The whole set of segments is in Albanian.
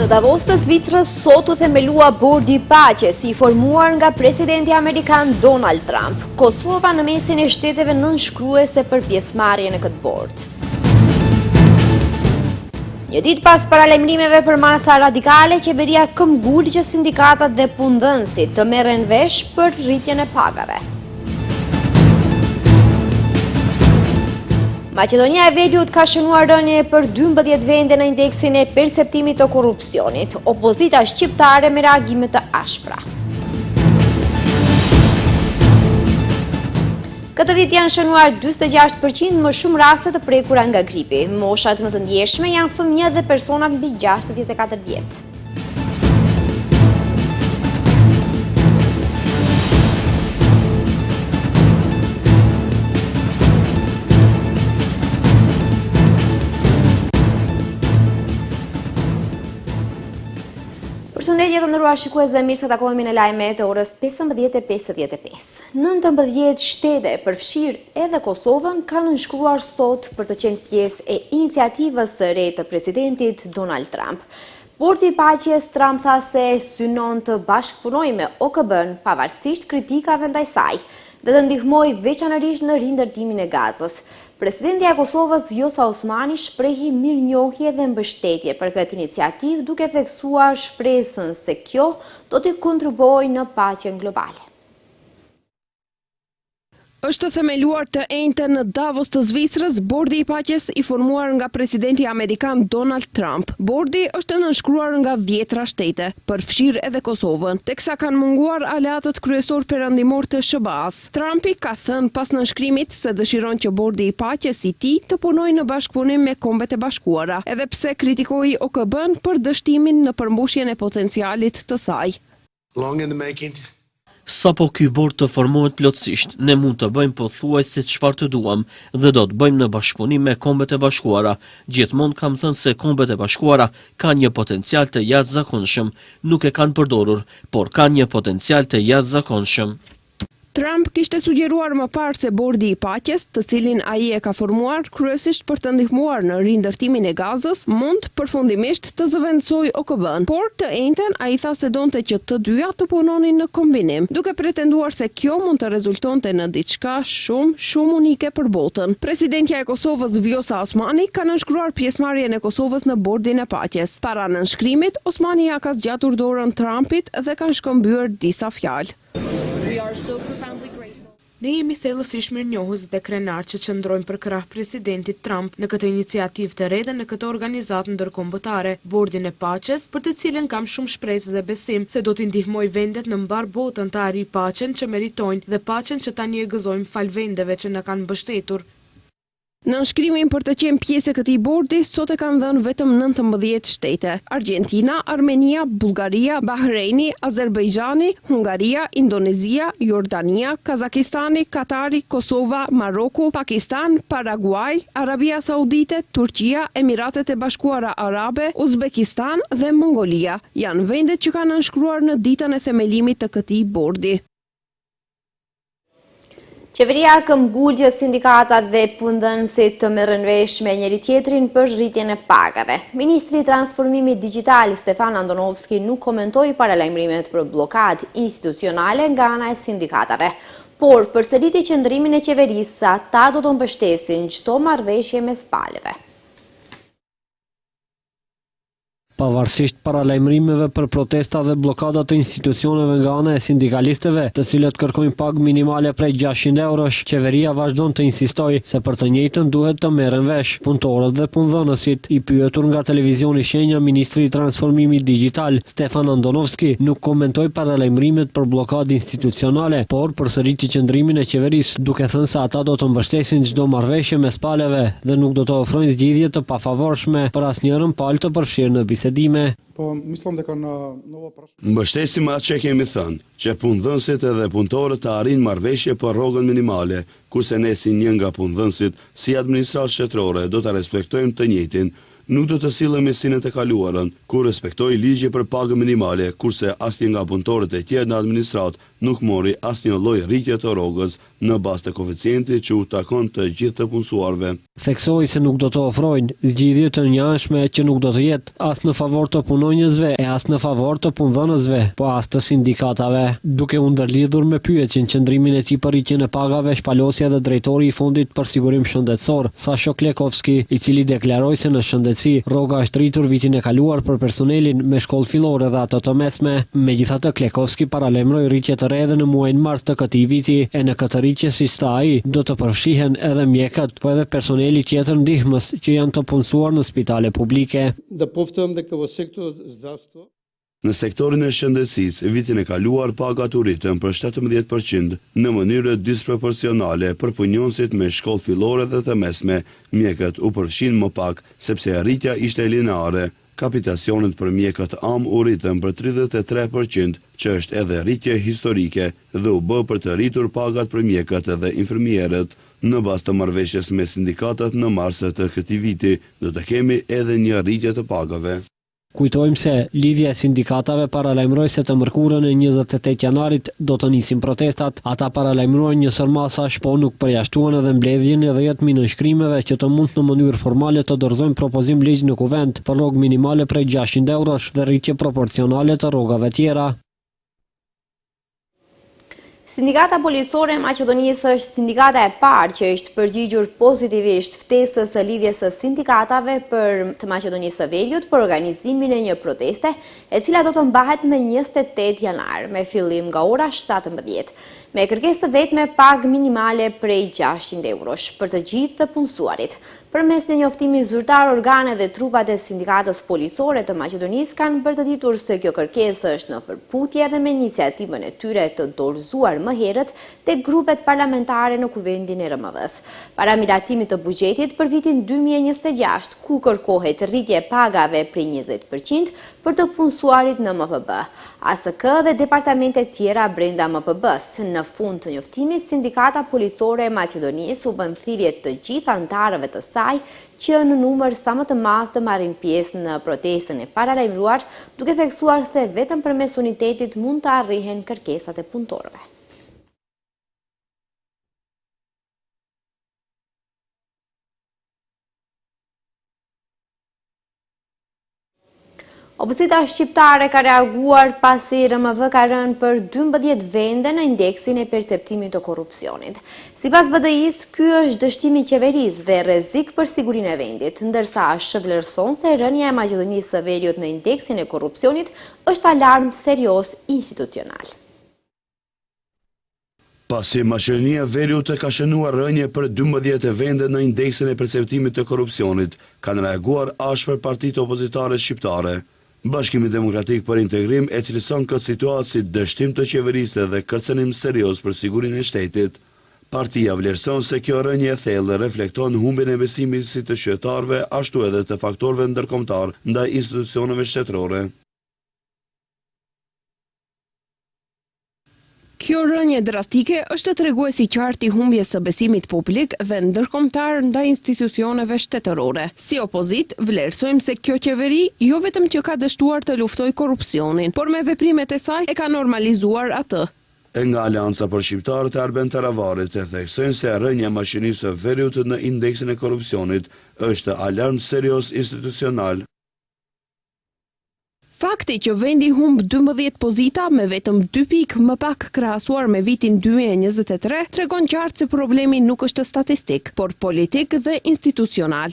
Në Davos të Zvicrës sot u themelua bordi i paqes i formuar nga presidenti amerikan Donald Trump. Kosova në mesin e shteteve nënshkruese për pjesëmarrje në këtë bord. Një ditë pas paralajmërimeve për masa radikale, qeveria këmbgul që sindikatat dhe punëdhënësit të merren vesh për rritjen e pagave. Maqedonia e Veriut ka shënuar rënje për 12 vende në indeksin e perceptimit të korrupsionit. Opozita shqiptare me reagime të ashpra. Këtë vit janë shënuar 46% më shumë raste të prekura nga gripi. Moshat më të ndjeshme janë fëmijët dhe personat mbi 64 vjet. Përshëndetje të nderuar shikues dhe mirë se takohemi në lajmet e orës 15:55. 19 shtete, përfshirë edhe Kosovën, kanë nënshkruar sot për të qenë pjesë e iniciativës së re të presidentit Donald Trump. Bordi i paqes, Trump tha se synon të bashkëpunojë me OKB-n pavarësisht kritikave ndaj saj dhe të ndihmojë veçanërisht në rindërtimin e Gazës. Presidentja e Kosovës Vjosa Osmani shprehi mirënjohje dhe mbështetje për këtë iniciativë, duke theksuar shpresën se kjo do të kontribuojë në paqen globale. Është themeluar të enjte në Davos të Zvicrës bordi i paqes i formuar nga presidenti amerikan Donald Trump. Bordi është nënshkruar nga 10 shtete, përfshirë edhe Kosovën, teksa kanë munguar aleatët kryesor perëndimor të SBA-s. Trumpi ka thënë pas nënshkrimit se dëshiron që bordi i paqes i tij të punojë në bashkëpunim me Kombet e Bashkuara, edhe pse kritikoi OKB-n për dështimin në përmbushjen e potencialit të saj. Long in the making. Sapo ky bord të formohet plotësisht, ne mund të bëjmë pothuajse çfarë të duam dhe do të bëjmë në bashkëpunim me Kombet e Bashkuara. Gjithmonë kam thënë se Kombet e Bashkuara kanë një potencial të jashtëzakonshëm, nuk e kanë përdorur, por kanë një potencial të jashtëzakonshëm. Trump kishte sugjeruar më parë se bordi i paqes, të cilin ai e ka formuar kryesisht për të ndihmuar në rindërtimin e Gazës, mund përfundimisht të zëvendësojë OKB-n, por të njëjtën ai tha se donte që të dyja të punonin në kombinim, duke pretenduar se kjo mund të rezultonte në diçka shumë unike për botën. Presidentja e Kosovës Vjosa Osmani ka nënshkruar pjesëmarrjen e Kosovës në bordin e paqes. Para nënshkrimit, Osmani ja ka zgjatur dorën Trumpit dhe kanë shkëmbyer disa fjalë. Ne jemi thellësisht mirënjohës dhe krenar që qëndrojmë për krah presidentit Trump në këtë iniciativë të re dhe në këtë organizatë ndërkombëtare, bordin e paqes, për të cilën kam shumë shpresë dhe besim se do t'i ndihmoj vendet në mbar botën të arrijë paqen që meritojnë dhe paqen që tani e gëzojmë fal vendeve që na kanë mbështetur. Në nënshkrimin për të qenë pjesë e këtij bordi, sot e kanë dhënë vetëm 19 shtete: Argjentina, Armenia, Bullgaria, Bahreini, Azerbajxhani, Hungaria, Indonezia, Jordania, Kazakistani, Katari, Kosova, Maroku, Pakistan, Paraguay, Arabia Saudite, Turqia, Emiratet e Bashkuara Arabe, Uzbekistan dhe Mongolia. Janë vendet që kanë nënshkruar në ditën e themelimit të këtij bordi. Qeveria këmbgul që sindikatat dhe punëdhënësit të merren vesh me njëri tjetrin për rritjen e pagave. Ministri i Transformimit Digital Stefan Andonovski nuk komentoi paralajmërimet për bllokadë institucionale nga ana e sindikatave, por përsëriti qëndrimin e qeverisë se ata do të mbështesin çdo marrëveshje mes palëve. Pavarësisht paralajmërimeve për protesta dhe blokada të institucioneve nga ana e sindikalistëve, të cilët kërkojnë pagë minimale prej 600 eurosh, qeveria vazhdon të insistojë se për të njëjtën duhet të merren vesh. Punëtorët dhe punëdhënësit, i pyetur nga televizioni Shenja, ministri i Transformimit Digital Stefan Andonovski nuk komentoi paralajmërimet për blokadë institucionale, por përsëriti qëndrimin e qeverisë, duke thënë se ata do të mbështesin çdo marrëveshje mes palëve dhe nuk do të ofrojnë zgjidhje të pafavorshme për asnjërin palë të përfshirë në bisedime. Mbështesim atë që kemi thënë, që punëdhënësit edhe punëtorët të arrijnë marrëveshje për rrogën minimale, kurse ne si një nga punëdhënësit, si administratë shtetërore, do të respektojmë të njëjtin, nuk do të sillemi si në të kaluarën, kur respektoi ligje për pagë minimale, kurse asnjë nga punëtorët e tjerë në administratë nuk mori asnjë lloj rritje të rrogës në bazë të koeficientit që u takon të gjithë të punësuarve. Theksoi se nuk do të ofrojnë zgjidhje të njëanshme që nuk do të jetë as në favor të punonjësve e as në favor të punëdhënësve, po as të sindikatave. Duke u ndërlidhur me pyetjen qëndrimin e tij për rritjen e pagave, shpalosja dhe drejtori i Fondit për Sigurim Shëndetësor, Sasho Klekovski, i cili deklaroi se në shëndetësi rroga është rritur vitin e kaluar për personelin me shkollë fillore dhe ato të mesme. Megjithatë, Klekovski paralajmëroi rritje të re edhe në muajin mars të këtij viti e në këtë rritje, siç tha ai, do të përfshihen edhe mjekët, po edhe personeli tjetër ndihmës që janë të punësuar në spitale publike. Në sektorin e shëndetësisë, vitin e kaluar pagat u rritën për 17% në mënyrë disproporcionale për punonësit me shkollë fillore dhe të mesme. Mjekët u përfshin më pak sepse rritja ishte lineare. Kapitacionet për mjekët am u rritën për 33%, që është edhe rritje historike dhe u bë për të rritur pagat për mjekët dhe infermierët. Në bazë të marrëveshjes me sindikatat në mars të këtij viti, do të kemi edhe një rritje të pagave. Kujtojmë se lidhja e sindikatave paralajmëroi se të mërkurën e 28 janarit do të nisin protestat. Ata paralajmëruan një sërmasash, po nuk përjashtuan edhe mbledhjen e 10.000 nënshkrimeve që të mund në mënyrë formale të dorëzojnë propozim ligj në kuvent për rrogë minimale prej 600 eurosh dhe rritje proporcionale të rrogave tjera. Sindikata policore e Maqedonisë është sindikata e parë që është përgjigjur pozitivisht ftesës së lidhjes së sindikatave të Maqedonisë së Veriut për organizimin e një proteste, e cila do të mbahet më 28 janar, me fillim nga ora 17, me kërkesë të vetme pagë minimale prej 600 eurosh për të gjithë të punësuarit. Përmes një njoftimi zyrtar, organe dhe trupat e sindikatës policore të Maqedonisë kanë bërtëditur se kjo kërkesë është në përputhje edhe me iniciativën e tyre të dorëzuar më herët tek grupet parlamentare në kuvendin e RMV-s. Para miratimit të buxhetit për vitin 2026, ku kërkohet rritje pagave prej 20% për të punësuarit në MPB, ASK dhe departamentet tjera brenda MPB-s. Në fund të njoftimit, sindikata policore e Maqedonisë u bën thirrje të gjithë anëtarëve të saj që në numër sa më të madh të marrin pjesë në protestën e paralajmëruar, duke theksuar se vetëm përmes unitetit mund të arrihen kërkesat e punëtorëve. Opozita shqiptare ka reaguar pasi RMV ka rënë për 12 vende në indeksin e perceptimit të korrupsionit. Sipas BDI-s, ky është dështimi i qeverisë dhe rrezik për sigurinë e vendit, ndërsa shvlerëson se rënja e Maqedonisë së Veriut në indeksin e korrupsionit është alarm serioz institucional. Pasi Maqedonia e Veriut ka shënuar rënje për 12 vende në indeksin e perceptimit të korrupsionit, kanë reaguar ashpër partitë opozitare shqiptare. Bashkimi Demokratik për Integrim e cilëson këtë situatë si dështim të qeverisë dhe kërcënim serioz për sigurinë e shtetit. Partia vlerëson se kjo rënje e thellë reflekton humbjen e besimit si të qytetarëve, ashtu edhe të faktorëve ndërkombëtar ndaj institucioneve shtetërore. Kjo rënje drastike është treguesi i qartë i humbjes së besimit publik dhe ndërkombëtar ndaj institucioneve shtetërore. Si opozit, vlerësojmë se kjo qeveri jo vetëm që ka dështuar të luftojë korrupsionin, por me veprimet e saj e ka normalizuar atë. E nga Alianca për Shqiptarët e Arben Taravarit e theksojnë se rënja e Maqedonisë së Veriut në indeksin e korrupsionit është alarm serioz institucional. Fakti që vendi humb 12 pozita me vetëm 2 pikë më pak krahasuar me vitin 2023 tregon qartë se problemi nuk është statistik, por politik dhe institucional.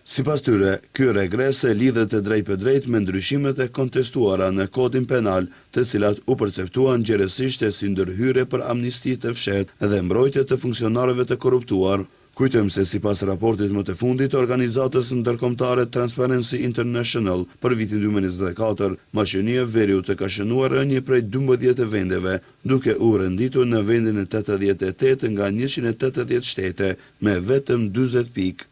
Sipas tyre, ky regres lidhet drejt për drejt me ndryshimet e kontestuara në kodin penal, të cilat u perceptuan gjerësisht si ndërhyrje për amnisti të fshehtë dhe mbrojtje të funksionarëve të korruptuar. Kujtojmë se sipas raportit më të fundit të organizatës ndërkombëtare Transparency International për vitin 2024, Maqedonia e Veriut ka shënuar rënje prej 12 vendeve, duke u renditur në vendin e 88 nga 180 shtete me vetëm 40 pikë.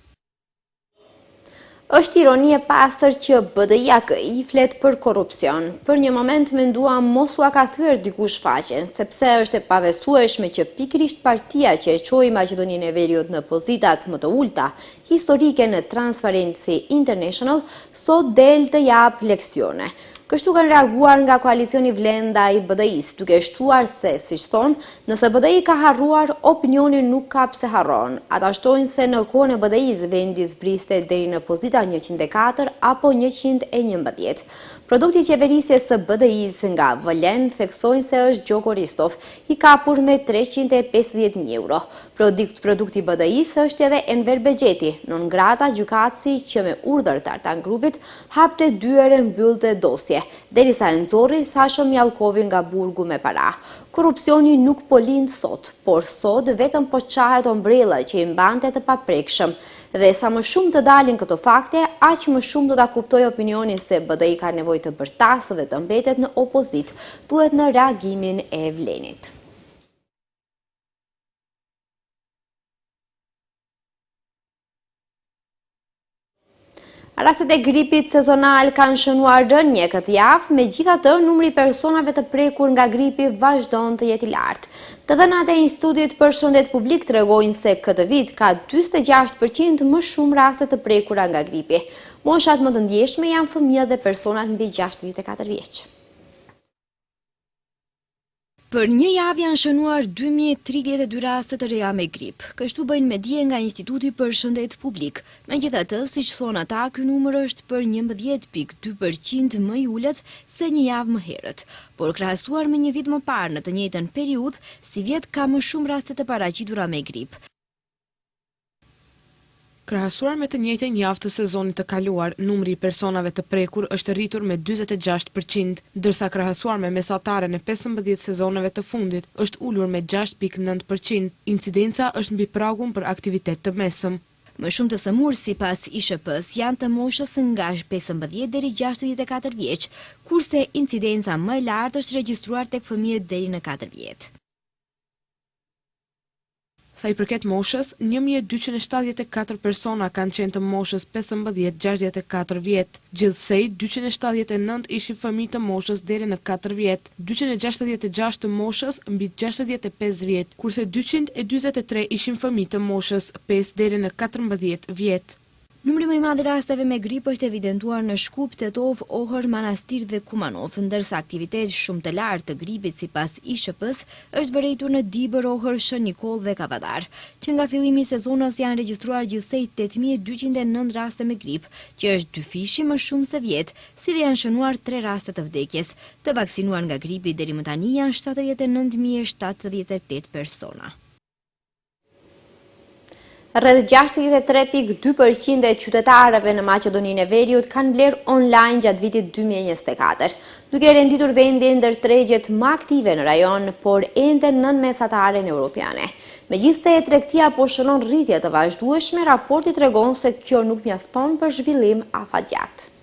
Është ironi e pastër që BDI-a i flet për korrupsion. Për një moment menduam mos ua ka thyer dikush faqen, sepse është e pavesueshme që pikërisht partia që e çoi Maqedoninë e Veriut në pozitat më të ulta historike në Transparency International sot del të jap leksione. Kështu kanë reaguar nga koalicioni Vlen ndaj BDI-s, duke shtuar se, siç thonë, nëse BDI ka harruar, opinioni nuk ka pse harron. Ata shtojnë se në kohën e BDI-s vendi zbriste deri në pozita 104 apo 111. Produkti qeverisjes së BDI-s nga Vlen theksojnë se është Gjoko Ristov, i kapur me 350.000 euro. Produkti BDI-s është edhe Enver Bexheti, non grata gjykatësi që me urdhër të Artan Grupit hapte dyere mbyllte dosje, derisa e nxorri Sasho Mjallkovi nga burgu me para. Korrupsioni nuk po lind sot, por sot vetëm po qahet ombrella që i mbante të paprekshëm. Dhe sa më shumë të dalin këto fakte, aq më shumë do ta kuptoj opinionin se BDI ka nevojë të bërtasë dhe të mbetet në opozit, thuhet në reagimin e Vlenit. Rastet e gripit sezonal kanë shënuar rënje këtë javë, megjithatë numri i personave të prekur nga gripi vazhdon të jetë i lartë. Të dhënat e Institutit për Shëndet Publik tregojnë se këtë vit ka 46% më shumë raste të prekura nga gripi. Moshat më të ndjeshme janë fëmijët dhe personat mbi 64 vjeç. Për një javë janë shënuar 2032 raste të reja me grip. Kështu bëjnë me dije nga Instituti për Shëndet Publik. Megjithatë, siç thonë ata, ky numër është për 11.2% më i ulët se një javë më herët. Por krahasuar me një vit më parë në të njëjtën periudhë, si vjet ka më shumë raste të paraqitura me grip. Krahasuar me të njëjtën javë të sezonit të kaluar, numri i personave të prekur është rritur me 46%, ndërsa krahasuar me mesataren e 15 sezoneve të fundit është ulur me 6.9%. Incidenca është mbi pragun për aktivitet të mesëm. Më shumë të sëmurë sipas ISHP-s janë të moshës nga 15 deri 64 vjeç, kurse incidenca më e lartë është regjistruar tek fëmijët deri në 4 vjet. Sa i përket moshës, 1274 persona kanë qenë të moshës 15-64 vjet. Gjithsej, 279 ishin fëmijë të moshës deri në 4 vjet, 266 të moshës mbi 65 vjet, kurse 243 ishin fëmijë të moshës 5 deri në 14 vjet. Numri më i madh i rasteve me grip është evidentuar në Shkup, Tetov, Ohër, Manastir dhe Kumanov, ndërsa aktivitet shumë të lartë të gripit sipas ISHP-s është vërejtur në Dibër, Ohër, Shën Nikoll dhe Kavadar, që nga fillimi i sezonës janë regjistruar gjithsej 8209 raste me grip, që është 2 fishi më shumë se vjet, si dhe janë shënuar 3 raste të vdekjes. Të vaksinuar nga gripi deri më tani janë 79.078 persona. Rreth 63.2% e qytetarëve në Maqedoninë e Veriut kanë blerë online gjatë vitit 2024, duke renditur vendin ndër tregjet më aktive në rajon, por ende nën mesataren europiane. Megjithse e-tregtia po shënon rritje të vazhdueshme, raporti tregon se kjo nuk mjafton për zhvillim afatgjatë.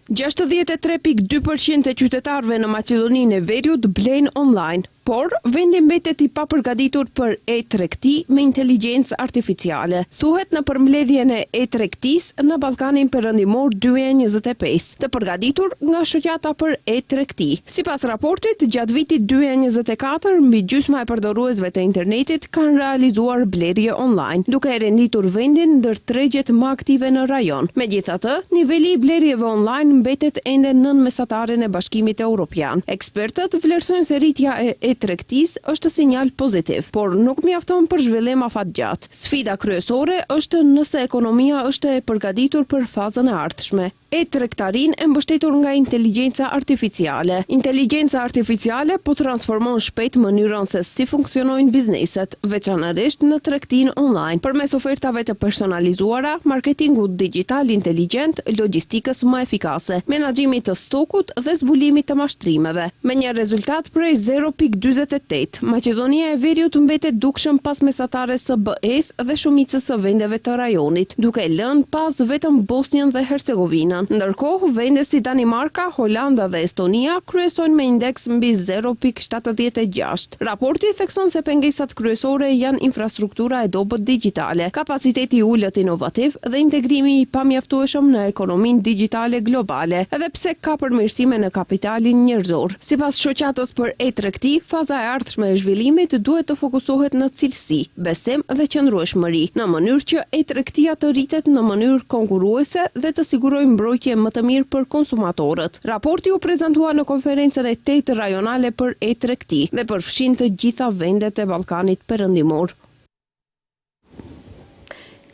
63.2% e qytetarëve në Maqedoninë e Veriut blejnë online, por vendi mbetet i papërgatitur për e-tregti me inteligjencë artificiale. Thuhet në përmbledhjen e e-tregtisë në Ballkanin Perëndimor 2025, të përgatitur nga shoqata për e-tregti. Sipas raportit, gjatë vitit 2024, mbi gjysma e përdoruesve të internetit kanë realizuar blerje online, duke e renditur vendin ndër tregjet më aktive në rajon. Megjithatë, niveli i blerjeve online mbetet ende nën mesataren e Bashkimit Evropian. Ekspertët vlerësojnë se rritja e tregtisë është sinjal pozitiv, por nuk mjafton për zhvillim afatgjatë. Sfida kryesore është nëse ekonomia është e përgatitur për fazën e ardhshme. E-tregtarin e mbështetur nga inteligjenca artificiale. Inteligjenca artificiale po transformon shpejt mënyrën se si funksionojnë bizneset, veçanërisht në tregtinë online, përmes ofertave të personalizuara, marketingut digital inteligjent, logjistikës më efikase, menaxhimit të stokut dhe zbulimit të mashtrimeve. Me një rezultat prej 0.48, Maqedonia e Veriut mbetet dukshëm pas mesatares së BE-s dhe shumicës së vendeve të rajonit, duke lënë pas vetëm Bosnjën dhe Hercegovinën. Ndërkohë, vende si Danimarka, Holanda dhe Estonia kryesojnë me indeks mbi 0.76. Raporti thekson se pengesat kryesore janë infrastruktura e dobët digjitale, kapaciteti i ulët inovativ dhe integrimi i pamjaftueshëm në ekonominë digjitale globale, edhe pse ka përmirësime në kapitalin njerëzor. Sipas shoqatës për e-tregti, faza e ardhshme e zhvillimit duhet të fokusohet në cilësi, besim dhe qëndrueshmëri, në mënyrë që e-tregtia të rritet në mënyrë konkurruese dhe të sigurojë mbrojtje më të mirë për konsumatorët. Raporti u prezantua në konferencën e 8 rajonale për e-tregti dhe përfshin të gjitha vendet e Ballkanit Perëndimor.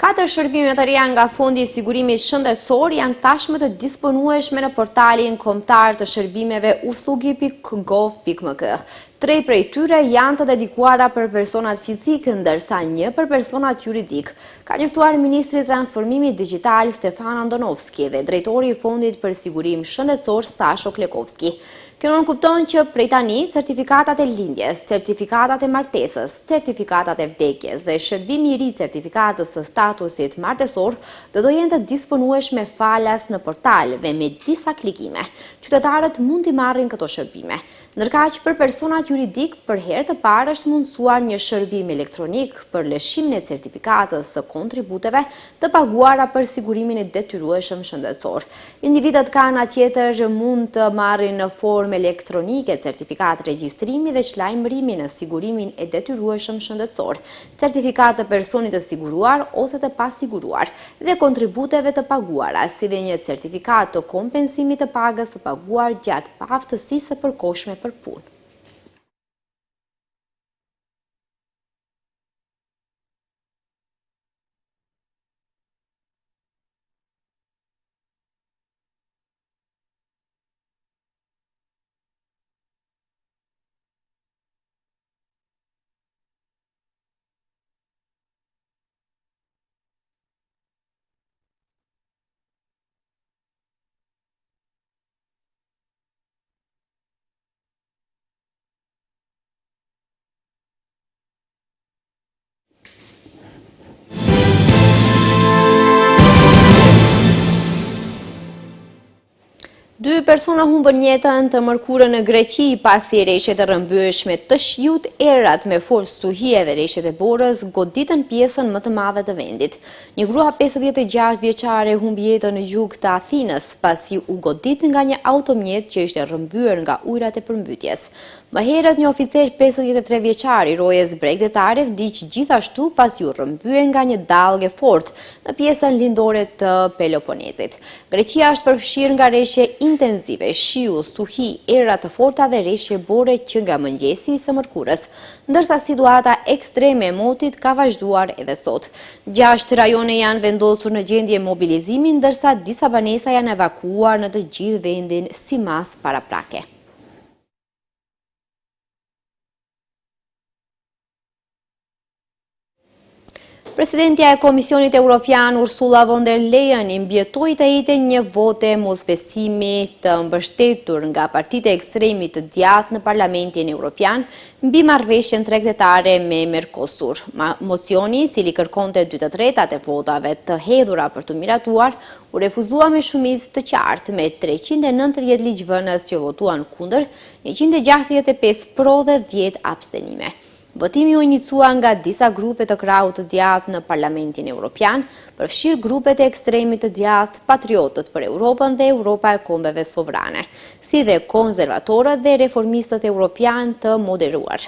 4 shërbime të reja nga Fondi i Sigurimit Shëndetësor janë tashmë të disponueshme në portalin kombëtar të shërbimeve usugi.gov.mk. 3 prej tyre janë të dedikuara për personat fizik, ndërsa 1 për personat juridik, ka njoftuar Ministri i Transformimit Digjital Stefan Andonovski dhe drejtori i Fondit për Sigurim Shëndetësor Sasho Klekovski. Kjo nën kupton që prej tani certifikatat e lindjes, certifikatat e martesës, certifikatat e vdekjes dhe shërbimi i ri certifikatës së statusit martesor do të jenë të disponueshme falas në portal dhe me disa klikime. Qytetarët mund t'i marrin këto shërbime. Ndërkaq për personat juridik, për herë të parë është mundësuar një shërbim elektronik për lëshimin e certifikatës së kontributeve të paguara për sigurimin e detyrueshëm shëndetësor. Individët kanë atjetër mund të marrin në formë elektronike certifikat regjistrimi dhe shlajmërimi në sigurimin e detyrueshëm shëndetësor, certifikat të personit të siguruar ose të pasiguruar dhe kontributeve të paguara, si dhe një certifikat të kompensimit të pagës të paguar gjatë paaftësisë së përkohshme për punë. Dy persona humbën jetën të mërkurën në Greqi pasi rreshtet e rrëmbyeshme të shiut, erat me forcë stuhie dhe rreshtet e borës goditën pjesën më të madhe të vendit. Një grua 56 vjeçare humbi jetën në jug të Athinës pasi u godit nga një automjet që ishte rrëmbyer nga ujërat e përmbytjes. Më herët një oficer 53 vjeçar i rojës bregdetare vdiq gjithashtu pasi u rrëmbye nga një dallgë fort në pjesën lindore të Peloponezit. Greqia është përfshirë nga rreshje intenzive, shiu, stuhi, era të forta dhe rreshje bore që nga mëngjesi së mërkurës, ndërsa situata ekstreme e motit ka vazhduar edhe sot. 6 rajone janë vendosur në gjendje mobilizimi, ndërsa disa banesa janë evakuar në të gjithë vendin si mas paraprake. Presidentja e Komisionit Evropian Ursula von der Leyen i mbjetoi të ejte një vote mosbesimi të mbështetur nga partitë e ekstremit të djathtë në Parlamentin Evropian mbi marrëveshjen tregtetare me Mercosur. Mocioni, i cili kërkonte 2/3 e votave të hedhura për të miratuar, u refuzua me shumicë të qartë me 390 ligjvënës që votuan kundër, 165 pro dhe 10 abstenime. Votimi u inicua nga disa grupe të krahut të djathtë në Parlamentin Evropian, përfshirë grupet e ekstremit të djathtë, Patriotët për Europën dhe Europa e kombeve sovrane, si dhe konservatorët dhe reformistët evropian të moderuar.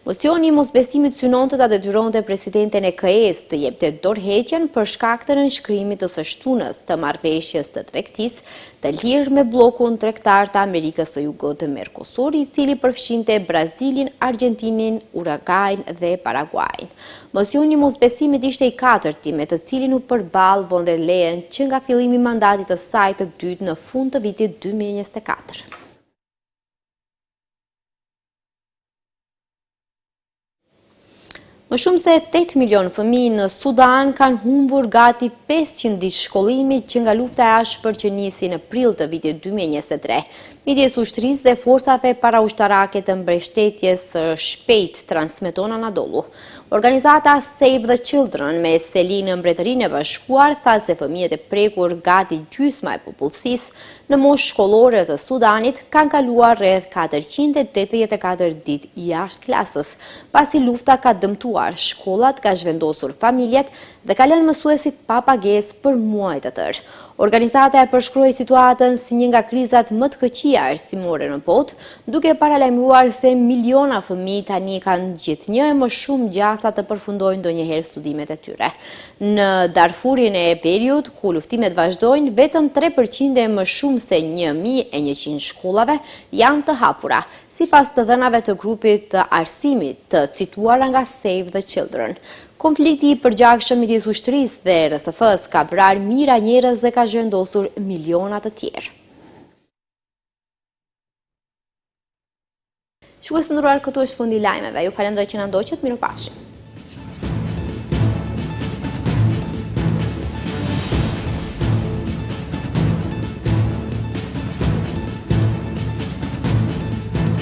Mocioni i mosbesimit synon të ta detyronte presidenten e KE-s të jepte dorëheqjen për shkak të nënshkrimit të së shtunës të marrëveshjes të tregtisë të lirë me bllokun tregtar të Amerikës së Jugut të Mercosur, i cili përfshinte Brazilin, Argentinin, Urugajin dhe Paraguajin. Mocioni i mosbesimit ishte i katërti me të cilin u përball von der Leyen që nga fillimi i mandatit të saj të dytë në fund të vitit 2024. Më shumë se 8 milion fëmijë në Sudan kanë humbur gati 500 ditë shkollimi që nga lufta e ashpër që nisi në prill të vitit 2023, midis ushtrisë dhe forcave paraushtarake të mbështetjes së shpejtë, transmeton Anadolu. Organizata Save the Children me seli në Mbretërinë e Bashkuar tha se fëmijët e prekur gati gjysma e popullsisë në moshë shkollore të Sudanit kanë kaluar rreth 484 ditë jashtë klasës, pasi lufta ka dëmtuar shkollat, ka zhvendosur familjet dhe ka lënë mësuesit pa pagesë për muaj të tërë. Organizata e përshkroi situatën si një nga krizat më të këqija arsimore në botë, duke paralajmëruar se miliona fëmijë tani kanë gjithnjë e më shumë gjasa të përfundojnë ndonjëherë studimet e tyre. Në Darfurin e veriut, ku luftimet vazhdojnë, vetëm 3% e më shumë se 1100 shkollave janë të hapura, sipas të dhënave të grupit të arsimit të cituara nga Save the Children. Konflikti i përgjakshëm midis ushtrisë dhe RSF-s ka vrarë mijëra njerëz dhe ka zhvendosur miliona të tjerë. Shikues të nderuar, këtu është fundi i lajmeve. Ju falenderoj që na ndoqët, mirupafshim.